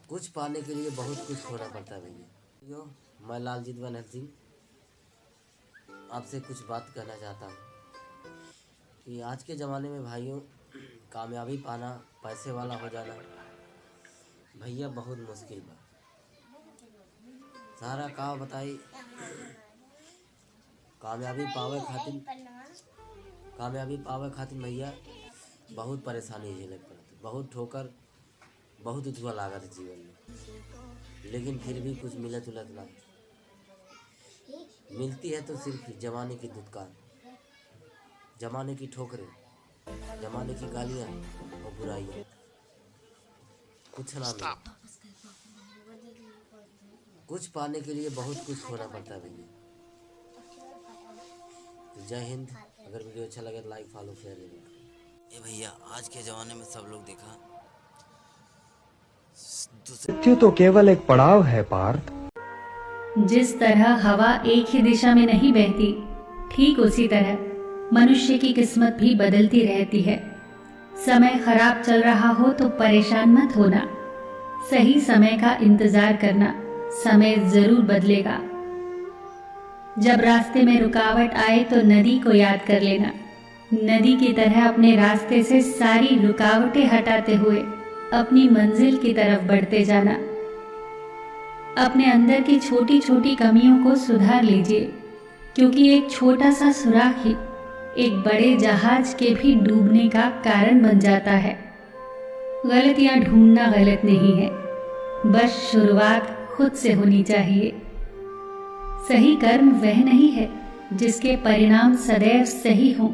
कुछ पाने के लिए बहुत कुछ खोना पड़ता है भैया। यो मैं लालजीत बनर्जी आपसे कुछ बात कहना चाहता हूँ कि आज के ज़माने में भाइयों कामयाबी पाना, पैसे वाला हो जाना भैया बहुत मुश्किल बा। सारा का बताई कामयाबी पावे खातिर भैया बहुत परेशानी झेले पड़ती, बहुत ठोकर, बहुत उथुआ लागत है जीवन में, लेकिन फिर भी कुछ मिलत उलत ना मिलती है तो सिर्फ जमाने की दुत्कार, जमाने की ठोकरें, जमाने की गालियाँ और बुराइयाँ, कुछ ना मिले। कुछ पाने के लिए बहुत कुछ खोना पड़ता है भैया। तो जय हिंद। अगर वीडियो अच्छा लगे तो लाइक, फॉलो, शेयर जरूर करें। ये भैया आज के ज़माने में सब लोग देखा मृत्यु तो केवल एक पड़ाव है पार्थ। जिस तरह हवा एक ही दिशा में नहीं बहती, ठीक उसी तरह मनुष्य की किस्मत भी बदलती रहती है। समय खराब चल रहा हो तो परेशान मत होना, सही समय का इंतजार करना, समय जरूर बदलेगा। जब रास्ते में रुकावट आए तो नदी को याद कर लेना, नदी की तरह अपने रास्ते से सारी रुकावटें हटाते हुए अपनी मंजिल की तरफ बढ़ते जाना। अपने अंदर की छोटी छोटी कमियों को सुधार लीजिए, क्योंकि एक छोटा सा सुराख ही एक बड़े जहाज के भी डूबने का कारण बन जाता है। गलतियां ढूंढना गलत नहीं है, बस शुरुआत खुद से होनी चाहिए। सही कर्म वह नहीं है जिसके परिणाम सदैव सही हों,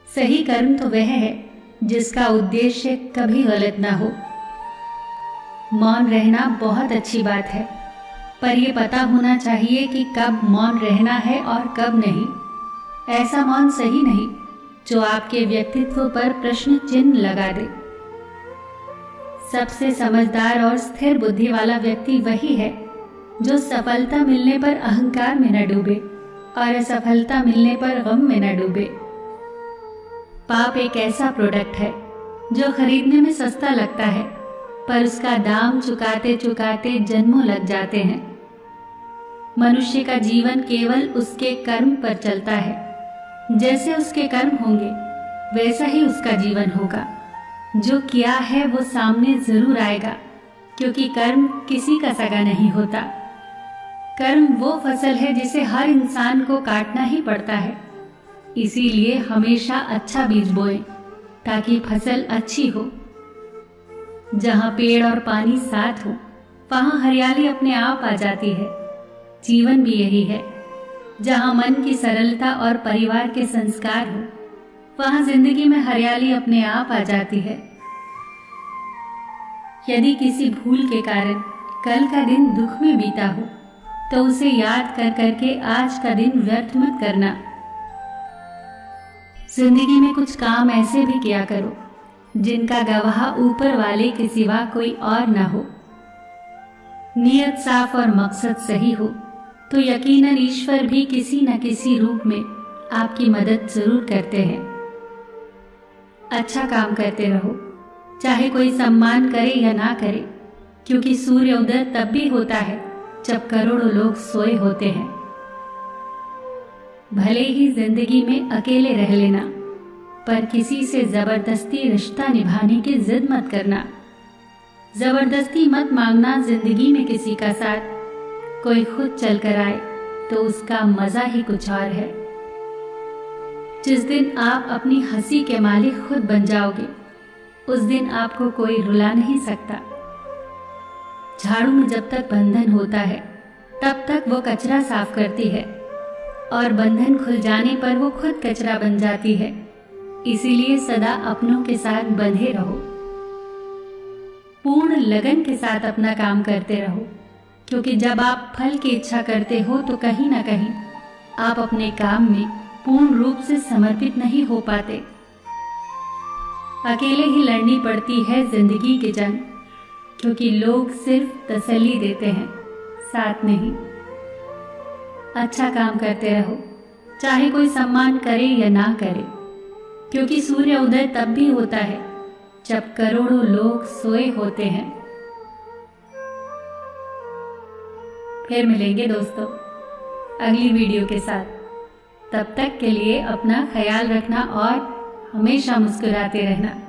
सही कर्म तो वह है जिसका उद्देश्य कभी गलत ना हो। मौन रहना बहुत अच्छी बात है, पर यह पता होना चाहिए कि कब मौन रहना है और कब नहीं। ऐसा मौन सही नहीं जो आपके व्यक्तित्व पर प्रश्न चिन्ह लगा दे। सबसे समझदार और स्थिर बुद्धि वाला व्यक्ति वही है जो सफलता मिलने पर अहंकार में न डूबे और असफलता मिलने पर गम में न डूबे। पाप एक ऐसा प्रोडक्ट है जो खरीदने में सस्ता लगता है, पर उसका दाम चुकाते चुकाते जन्मों लग जाते हैं। मनुष्य का जीवन केवल उसके कर्म पर चलता है। जैसे उसके कर्म होंगे वैसा ही उसका जीवन होगा। जो किया है वो सामने जरूर आएगा, क्योंकि कर्म किसी का सगा नहीं होता। कर्म वो फसल है जिसे हर इंसान को काटना ही पड़ता है। इसीलिए हमेशा अच्छा बीज बोएं ताकि फसल अच्छी हो। जहाँ पेड़ और पानी साथ हो वहाँ हरियाली अपने आप आ जाती है। जीवन भी यही है, जहाँ मन की सरलता और परिवार के संस्कार हो वहाँ जिंदगी में हरियाली अपने आप आ जाती है। यदि किसी भूल के कारण कल का दिन दुख में बीता हो तो उसे याद कर करके आज का दिन व्यर्थ मत करना। जिंदगी में कुछ काम ऐसे भी किया करो जिनका गवाह ऊपर वाले के सिवा कोई और ना हो। नियत साफ और मकसद सही हो तो यकीनन ईश्वर भी किसी न किसी रूप में आपकी मदद जरूर करते हैं। अच्छा काम करते रहो, चाहे कोई सम्मान करे या ना करे, क्योंकि सूर्योदय तब भी होता है जब करोड़ों लोग सोए होते हैं। भले ही जिंदगी में अकेले रह लेना, पर किसी से जबरदस्ती रिश्ता निभाने की जिद मत करना। जबरदस्ती मत मांगना जिंदगी में किसी का साथ। कोई खुद चल कर आए तो उसका मजा ही कुछ और है। जिस दिन आप अपनी हंसी के मालिक खुद बन जाओगे उस दिन आपको कोई रुला नहीं सकता। झाड़ू में जब तक बंधन होता है तब तक वो कचरा साफ करती है, और बंधन खुल जाने पर वो खुद कचरा बन जाती है। इसीलिए सदा अपनों के साथ बंधे रहो। पूर्ण लगन के साथ अपना काम करते रहो, क्योंकि जब आप फल की इच्छा करते हो तो कहीं ना कहीं आप अपने काम में पूर्ण रूप से समर्पित नहीं हो पाते। अकेले ही लड़नी पड़ती है जिंदगी की जंग, क्योंकि लोग सिर्फ तसल्ली देते हैं, साथ नहीं। अच्छा काम करते रहो, चाहे कोई सम्मान करे या ना करे, क्योंकि सूर्य उदय तब भी होता है जब करोड़ों लोग सोए होते हैं। फिर मिलेंगे दोस्तों अगली वीडियो के साथ। तब तक के लिए अपना ख्याल रखना और हमेशा मुस्कुराते रहना।